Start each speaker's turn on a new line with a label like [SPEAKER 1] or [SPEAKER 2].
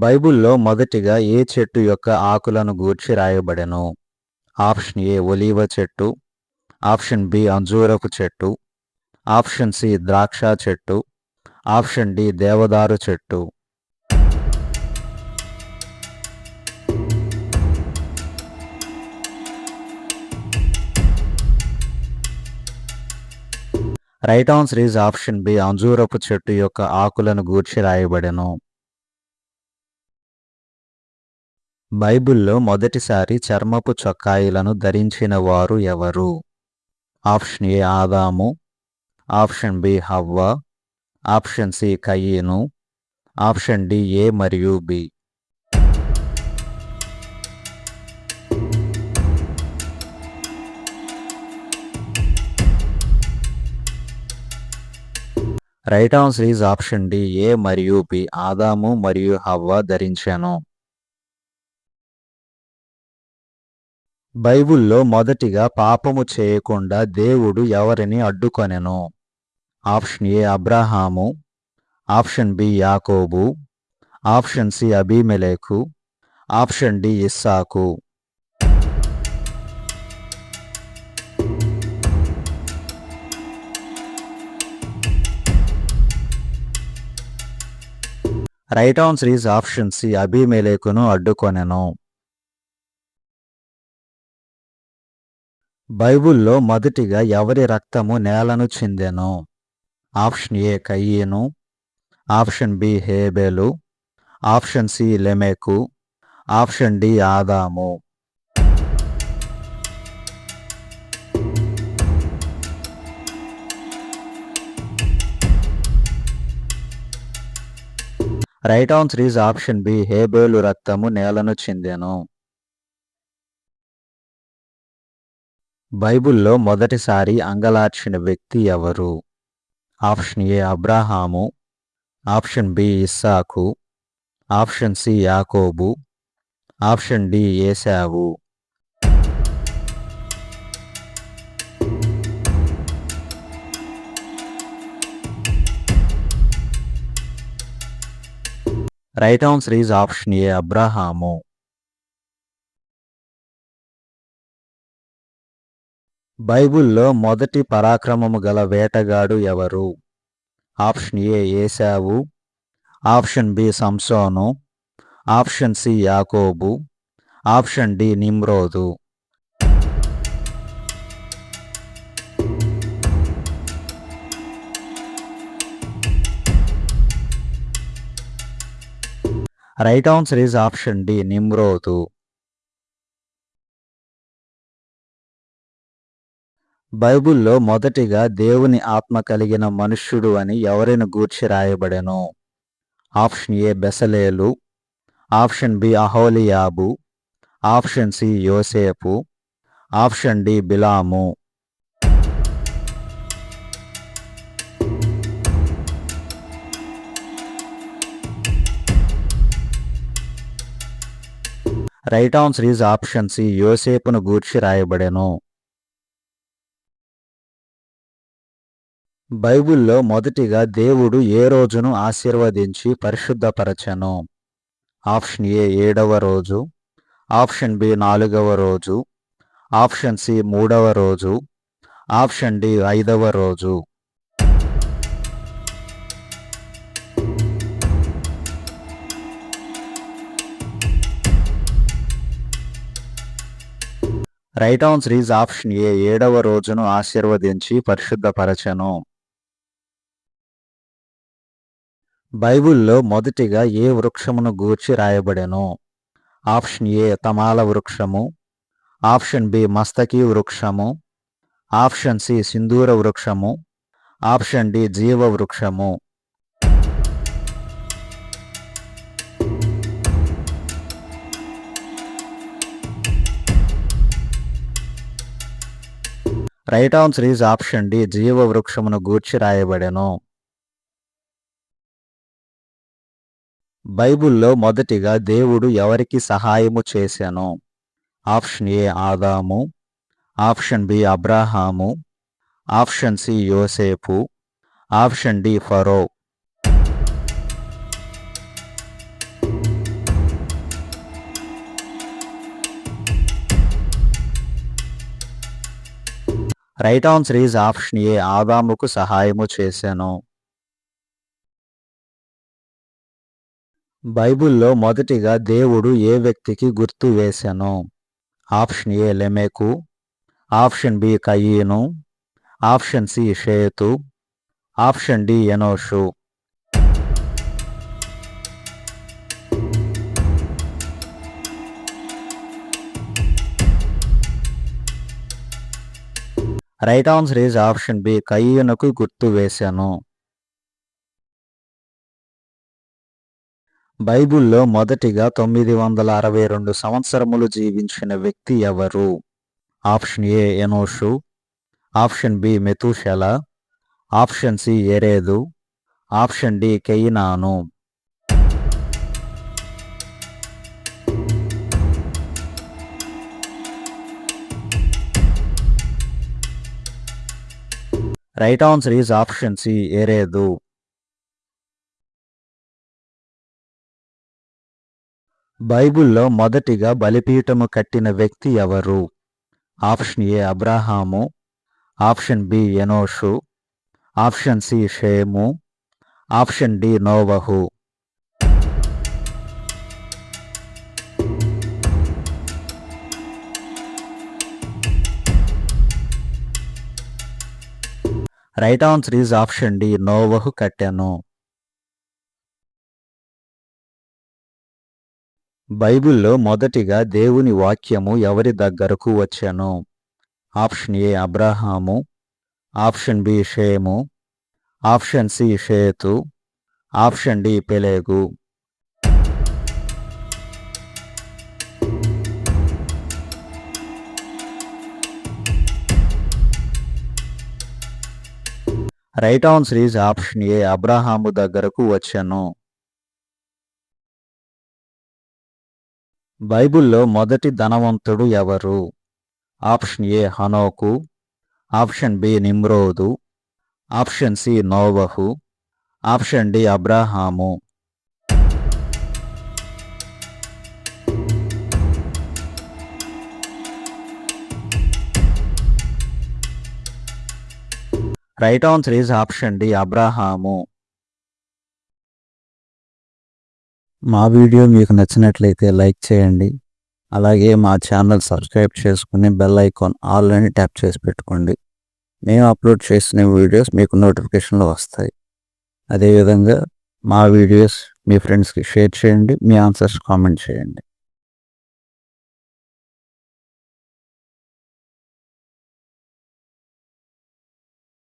[SPEAKER 1] బైబిల్లో మొదటిగా ఏ చెట్టు యొక్క ఆకులను గూర్చి రాయబడెను? ఆప్షన్ ఏ ఒలీవ చెట్టు, ఆప్షన్ బి అంజూరపు చెట్టు, ఆప్షన్ సి ద్రాక్ష చెట్టు, ఆప్షన్ డి దేవదారు చెట్టు. Right answer is option B అంజూరపు చెట్టు యొక్క ఆకులను గూర్చి రాయబడెను. బైబిల్లో మొదటిసారి చర్మపు చొక్కాయిలను ధరించిన వారు ఎవరు? ఆప్షన్ ఏ ఆదాము, ఆప్షన్ బి హవ్వ, ఆప్షన్ సి కయీను, ఆప్షన్ డి ఏ మరియు B. Right answer is option D A మరియు బి. ఆదాము మరియు హవ్వ ధరించెను. బైబిల్లో మొదటిగా పాపము చేయకుండా దేవుడు ఎవరిని అడ్డుకొనెను? ఆప్షన్ ఏ అబ్రహాము, ఆప్షన్ బి యాకోబు, ఆప్షన్ సి అబీమెలెకు, ఆప్షన్ డి ఇస్సాకు. Right answer is option C అబీమెలెకును అడ్డుకొనెను. బైబిల్లో మొదటిగా ఎవరి రక్తము నేలను చిందెను? ఆప్షన్ ఏ కయీను, ఆప్షన్ బి హేబెలు, ఆప్షన్ సి లెమెకు, ఆప్షన్ డి ఆదాము. Right answer is option B హేబెలు రక్తము నేలను చిందెను. బైబిల్లో మొదటిసారి అంగలార్చిన వ్యక్తి ఎవరు? ఆప్షన్ ఏ అబ్రహాము, ఆప్షన్ బి ఇస్సాకు, ఆప్షన్ సి యాకోబు, ఆప్షన్ డి ఏశావు. Right answer is option A అబ్రహాము. బైబిల్లో మొదటి పరాక్రమము గల వేటగాడు ఎవరు? ఆప్షన్ ఏ ఏశావు, ఆప్షన్ బి సంసోను, ఆప్షన్ సి యాకోబు, ఆప్షన్ డి నిమ్రోదు. Right answer is option D నిమ్రోదు. బైబిల్లో మొదటిగా దేవుని ఆత్మ కలిగిన మనుష్యుడు అని ఎవరిని గూర్చి రాయబడెను? ఆప్షన్ ఏ బెసలేలు, ఆప్షన్ బి అహోలియాబు, ఆప్షన్ సి యోసేపు, ఆప్షన్ డి బిలాము. Right answer is option C యోసేపును గూర్చి రాయబడెను. బైబిల్లో మొదటిగా దేవుడు ఏ రోజును ఆశీర్వదించి పరిశుద్ధపరచెను? ఆప్షన్ ఏ 7వ రోజు, ఆప్షన్ బి 4వ రోజు, ఆప్షన్ సి 3వ రోజు, ఆప్షన్ డి 5వ రోజు. రైట్ ఆన్సర్ ఈజ్ ఆప్షన్ ఏ 7వ రోజును ఆశీర్వదించి పరిశుద్ధపరచెను. బైబిల్లో మొదటిగా ఏ వృక్షమును గూర్చి రాయబడెను? ఆప్షన్ ఏ తమాల వృక్షము, ఆప్షన్ బి మస్తకి వృక్షము, ఆప్షన్ సి సింధూర వృక్షము, ఆప్షన్ డి జీవ వృక్షము. Right answer is option D జీవ వృక్షమును గూర్చి రాయబడెను. బైబిల్లో మొదటిగా దేవుడు ఎవరికి సహాయము చేసెను? ఆప్షన్ ఏ ఆదాము, ఆప్షన్ బి అబ్రహాము, ఆప్షన్ సి యోసేపు, ఆప్షన్ డి ఫరో. Right answer is option A, ఆదాముకు సహాయము చేశాను. బైబిల్లో మొదటిగా దేవుడు ఏ వ్యక్తికి గుర్తు వేశాను? ఆప్షన్ ఏ లెమెకు, ఆప్షన్ బి కయీను, ఆప్షన్ సి షేతు, ఆప్షన్ డి ఎనోషు. Right answer is option B, కయీనుకు గుర్తు వేశాను. బైబిల్లో మొదటిగా 962 సంవత్సరములు జీవించిన వ్యక్తి ఎవరు? ఆప్షన్ ఏ ఎనోషు, ఆప్షన్ బి మెతూషెల, ఆప్షన్ సి ఎరేదు, ఆప్షన్ డి కెయినాను. Right answer is option C ఎరేదు. బైబిల్లో మొదటిగా బలిపీఠము కట్టిన వ్యక్తి ఎవరు? ఆప్షన్ ఏ అబ్రాహాము, ఆప్షన్ బి ఎనోషు, ఆప్షన్ సి షేము, ఆప్షన్ డి నోవహు. Right answer is option D, నోవహు కట్టెను. బైబిల్లో మొదటిగా దేవుని వాక్యము ఎవరి దగ్గరకు వచ్చెను? ఆప్షన్ ఏ అబ్రాహాము, ఆప్షన్ బి షేము, ఆప్షన్ సి షేతు, ఆప్షన్ డి పెలేగు. Right answer is option A, అబ్రాహాము దగ్గరకు వచ్చెను. బైబిల్లో మొదటి ధనవంతుడు ఎవరు? ఆప్షన్ ఏ హనోకు, ఆప్షన్ బి నిమ్రోదు, ఆప్షన్ సి నోవహు, option D Abraham. Right answer is option D, అబ్రాహాము. మా వీడియో మీకు నచ్చినట్లయితే లైక్ చేయండి. అలాగే మా ఛానల్ సబ్స్క్రైబ్ చేసుకుని బెల్ ఐకాన్ ఆల్ అని ట్యాప్ చేసి పెట్టుకోండి. మేము అప్లోడ్ చేసిన వీడియోస్ మీకు నోటిఫికేషన్లు వస్తాయి. అదేవిధంగా మా వీడియోస్ మీ ఫ్రెండ్స్కి షేర్ చేయండి. మీ ఆన్సర్స్ కామెంట్ చేయండి.